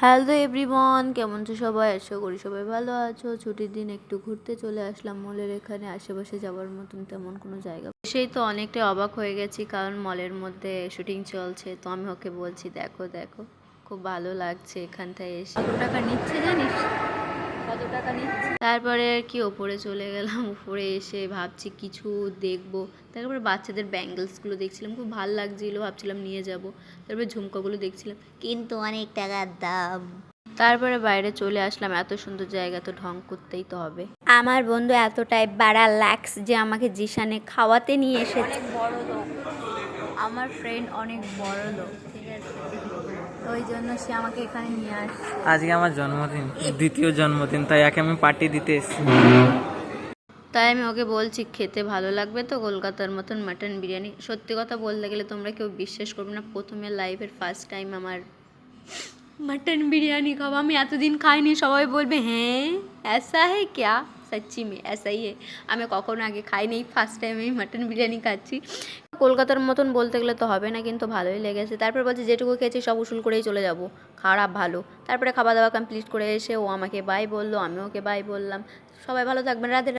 Hello everyone, কেমন আছো সবাই? আশা করি সবাই ভালো আছো। ছুটির দিন একটু ঘুরতে চলে আসলাম মলের এখানে। আশেপাশে যাওয়ার মতন তেমন কোনো জায়গা সেই তো অনেকটাই অবাক হয়ে গেছি, কারণ মলের মধ্যে শুটিং চলছে। তো আমি ওকে বলছি দেখো দেখো, খুব ভালো লাগছে এখানটায় এসে। কত টাকা নিচ্ছে জানিস? কত টাকা নিচ্ছে? তারপরে আর কি ওপরে চলে গেলাম। উপরে এসে ভাবছি কিছু দেখবো। তারপরে বাচ্চাদের ব্যাঙ্গেলসগুলো দেখছিলাম, খুব ভালো লাগছিলো, ভাবছিলাম নিয়ে যাব। তারপরে ঝুমকাগুলো দেখছিলাম, কিন্তু অনেক টাকার দাম। তারপরে বাইরে চলে আসলাম। এত সুন্দর জায়গা তো ঢং করতেই তো হবে। আমার বন্ধু এতটাই বাড়া ল্যাক্স যে আমাকে জিশানে খাওয়াতে নিয়ে এসেছে। অনেক বড় লোক আমার ফ্রেন্ড, অনেক বড় লোক, ঠিক আছে? ওই জন্য সে আমাকে এখানে নিয়ে আসছে। আজকে আমার জন্মদিন, দ্বিতীয় জন্মদিন, তাই একে আমি পার্টি দিতে এসেছি। তাই আমি ওকে বলছি খেতে ভালো লাগবে তো কলকাতার মতন মাটন বিরিয়ানি। সত্যি কথা বলতে গেলে তোমরা কেউ বিশ্বাস করবে না, প্রথমে লাইফের ফার্স্ট টাইম আমার মাটন বিরিয়ানি খাবো। আমি এতদিন খাইনি। সবাই বলবে হ্যাঁ ऐसा है क्या, সচ্চি মে ऐसा ही है। আমি কখনো আগে খাইনি, ফার্স্ট টাইম আমি মাটন বিরিয়ানি খাচ্ছি। কলকাতার মতন বলতে গেলে তো হবে না, কিন্তু ভালোই লেগেছে। তারপর বলছে যেটুকু খেয়েছি সব উসুল করেই চলে যাব, খারাপ ভালো। তারপরে খাওয়া দাওয়া কমপ্লিট করে এসে ও আমাকে বাই বললো, আমিও ওকে বাই বললাম। সবাই ভালো থাকবেন, রাধে।